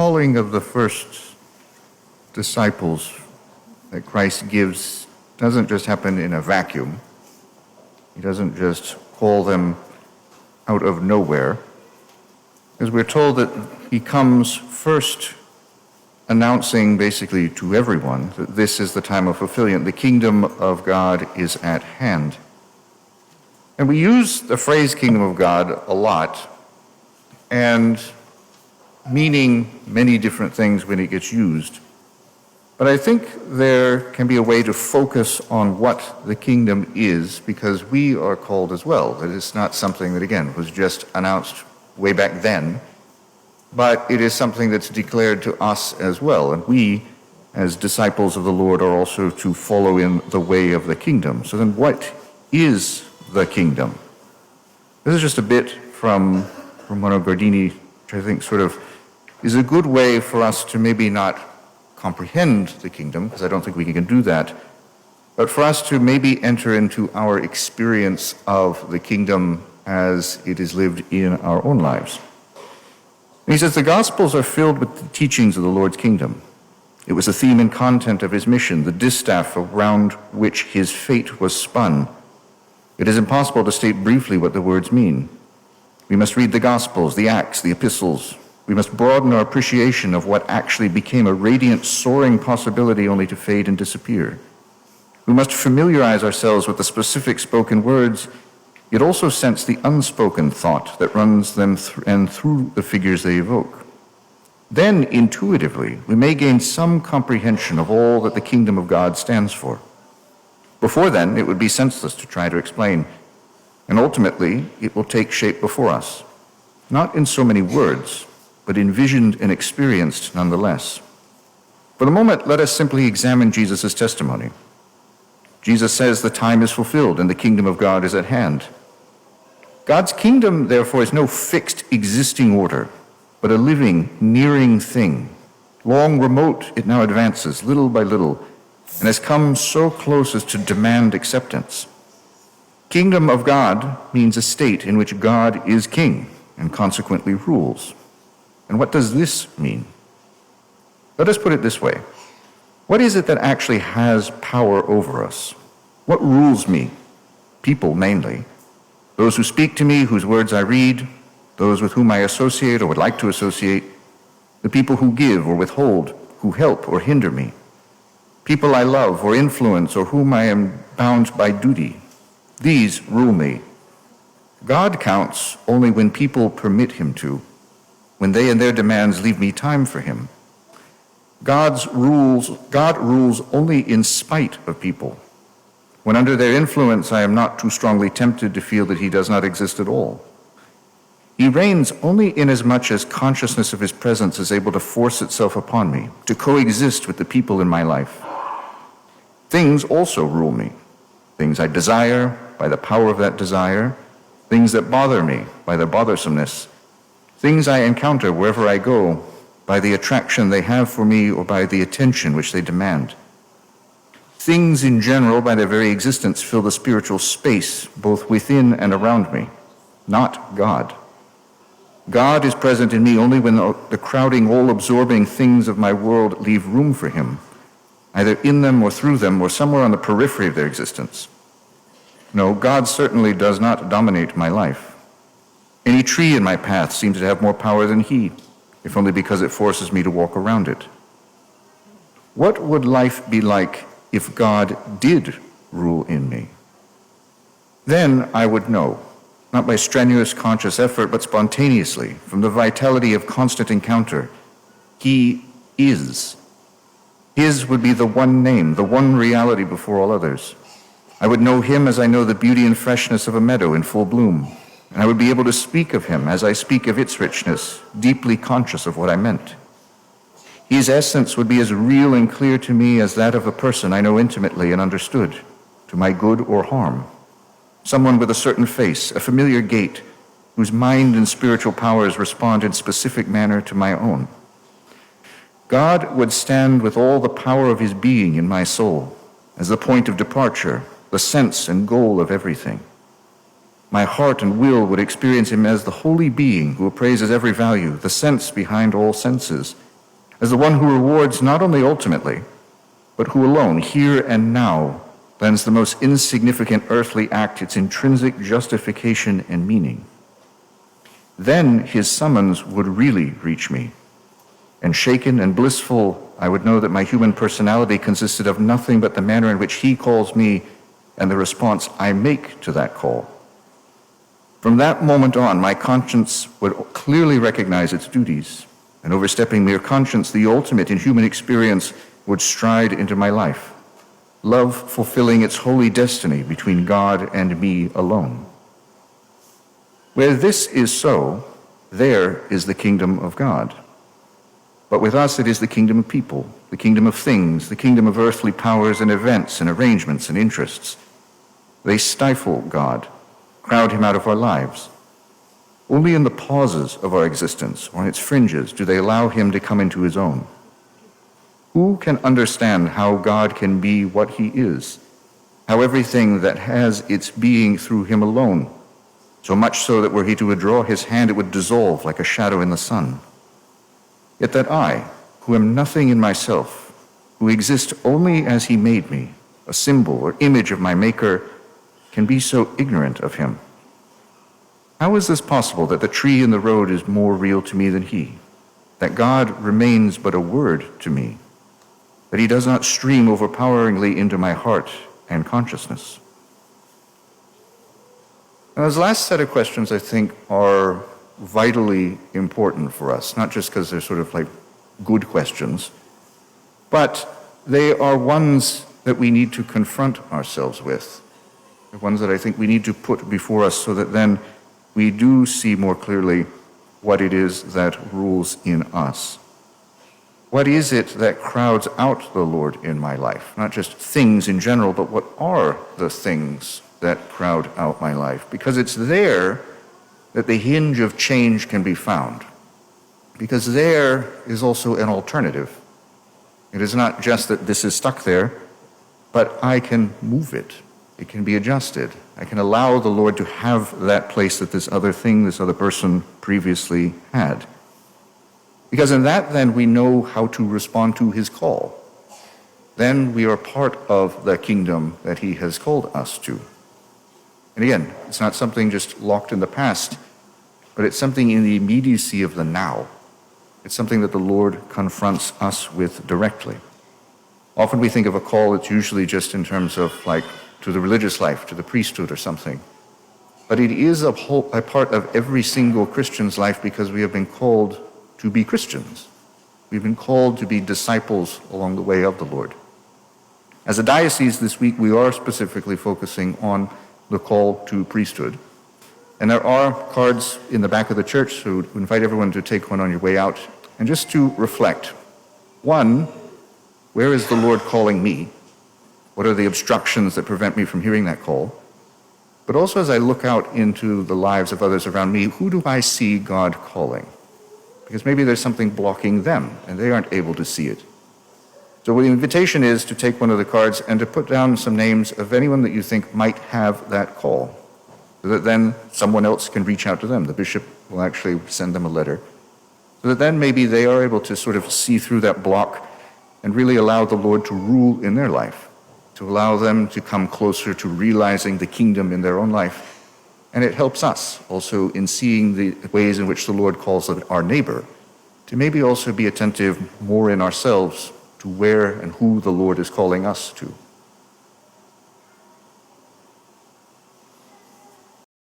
calling of the first disciples that Christ gives doesn't just happen in a vacuum. He doesn't just call them out of nowhere. Because we're told that he comes first announcing basically to everyone that this is the time of fulfillment. The kingdom of God is at hand. And we use the phrase kingdom of God a lot, and meaning many different things when it gets used. But I think there can be a way to focus on what the kingdom is, because we are called as well. That it's not something that, again, was just announced way back then, but it is something that's declared to us as well. And we, as disciples of the Lord, are also to follow in the way of the kingdom. So then what is the kingdom? This is just a bit from Romano Guardini, which I think sort of is a good way for us to maybe not comprehend the kingdom, because I don't think we can do that, but for us to maybe enter into our experience of the kingdom as it is lived in our own lives. And he says, the Gospels are filled with the teachings of the Lord's kingdom. It was the theme and content of his mission, the distaff around which his fate was spun. It is impossible to state briefly what the words mean. We must read the Gospels, the Acts, the Epistles. We must broaden our appreciation of what actually became a radiant, soaring possibility only to fade and disappear. We must familiarize ourselves with the specific spoken words, yet also sense the unspoken thought that runs them through the figures they evoke. Then, intuitively, we may gain some comprehension of all that the kingdom of God stands for. Before then, it would be senseless to try to explain, and ultimately, it will take shape before us, not in so many words, but envisioned and experienced nonetheless. For the moment, let us simply examine Jesus' testimony. Jesus says the time is fulfilled and the kingdom of God is at hand. God's kingdom, therefore, is no fixed existing order, but a living, nearing thing. Long remote, it now advances, little by little, and has come so close as to demand acceptance. Kingdom of God means a state in which God is king and consequently rules. And what does this mean? Let us put it this way. What is it that actually has power over us? What rules me? People, mainly. Those who speak to me, whose words I read, those with whom I associate or would like to associate, the people who give or withhold, who help or hinder me, people I love or influence or whom I am bound by duty. These rule me. God counts only when people permit him to, when they and their demands leave me time for him. God rules only in spite of people. When under their influence I am not too strongly tempted to feel that he does not exist at all. He reigns only inasmuch as consciousness of his presence is able to force itself upon me, to coexist with the people in my life. Things also rule me. Things I desire, by the power of that desire. Things that bother me, by their bothersomeness. Things I encounter wherever I go, by the attraction they have for me or by the attention which they demand. Things in general, by their very existence, fill the spiritual space both within and around me, not God. God is present in me only when the crowding, all-absorbing things of my world leave room for him, either in them or through them or somewhere on the periphery of their existence. No, God certainly does not dominate my life. Any tree in my path seems to have more power than he, if only because it forces me to walk around it. What would life be like if God did rule in me? Then I would know, not by strenuous conscious effort, but spontaneously, from the vitality of constant encounter. He is. His would be the one name, the one reality before all others. I would know him as I know the beauty and freshness of a meadow in full bloom. And I would be able to speak of him as I speak of its richness, deeply conscious of what I meant. His essence would be as real and clear to me as that of a person I know intimately and understood, to my good or harm. Someone with a certain face, a familiar gait, whose mind and spiritual powers respond in specific manner to my own. God would stand with all the power of his being in my soul, as the point of departure, the sense and goal of everything. My heart and will would experience him as the holy being who appraises every value, the sense behind all senses, as the one who rewards not only ultimately, but who alone, here and now, lends the most insignificant earthly act its intrinsic justification and meaning. Then his summons would really reach me, and shaken and blissful, I would know that my human personality consisted of nothing but the manner in which he calls me and the response I make to that call. From that moment on, my conscience would clearly recognize its duties, and overstepping mere conscience, the ultimate in human experience would stride into my life, love fulfilling its holy destiny between God and me alone. Where this is so, there is the kingdom of God. But with us, it is the kingdom of people, the kingdom of things, the kingdom of earthly powers and events and arrangements and interests. They stifle God, crowd him out of our lives. Only in the pauses of our existence, or on its fringes, do they allow him to come into his own. Who can understand how God can be what he is, how everything that has its being through him alone, so much so that were he to withdraw his hand, it would dissolve like a shadow in the sun? Yet that I, who am nothing in myself, who exist only as he made me, a symbol or image of my Maker, can be so ignorant of him. How is this possible that the tree in the road is more real to me than he, that God remains but a word to me, that he does not stream overpoweringly into my heart and consciousness? Now, those last set of questions, I think, are vitally important for us, not just because they're sort of like good questions, but they are ones that we need to confront ourselves with. They're ones that I think we need to put before us so that then we do see more clearly what it is that rules in us. What is it that crowds out the Lord in my life? Not just things in general, but what are the things that crowd out my life? Because it's there that the hinge of change can be found. Because there is also an alternative. It is not just that this is stuck there, but I can move it. It can be adjusted. I can allow the Lord to have that place that this other thing, this other person previously had. Because in that, then, we know how to respond to his call. Then we are part of the kingdom that he has called us to. And again, it's not something just locked in the past, but it's something in the immediacy of the now. It's something that the Lord confronts us with directly. Often we think of a call that's usually just in terms of like to the religious life, to the priesthood or something. But it is a part of every single Christian's life because we have been called to be Christians. We've been called to be disciples along the way of the Lord. As a diocese this week, we are specifically focusing on the call to priesthood. And there are cards in the back of the church, so we invite everyone to take one on your way out and just to reflect. One, where is the Lord calling me? What are the obstructions that prevent me from hearing that call? But also as I look out into the lives of others around me, who do I see God calling? Because maybe there's something blocking them and they aren't able to see it. So the invitation is to take one of the cards and to put down some names of anyone that you think might have that call, so that then someone else can reach out to them. The bishop will actually send them a letter, so that then maybe they are able to sort of see through that block and really allow the Lord to rule in their life, to allow them to come closer to realizing the kingdom in their own life. And it helps us also in seeing the ways in which the Lord calls our neighbor, to maybe also be attentive more in ourselves to where and who the Lord is calling us to.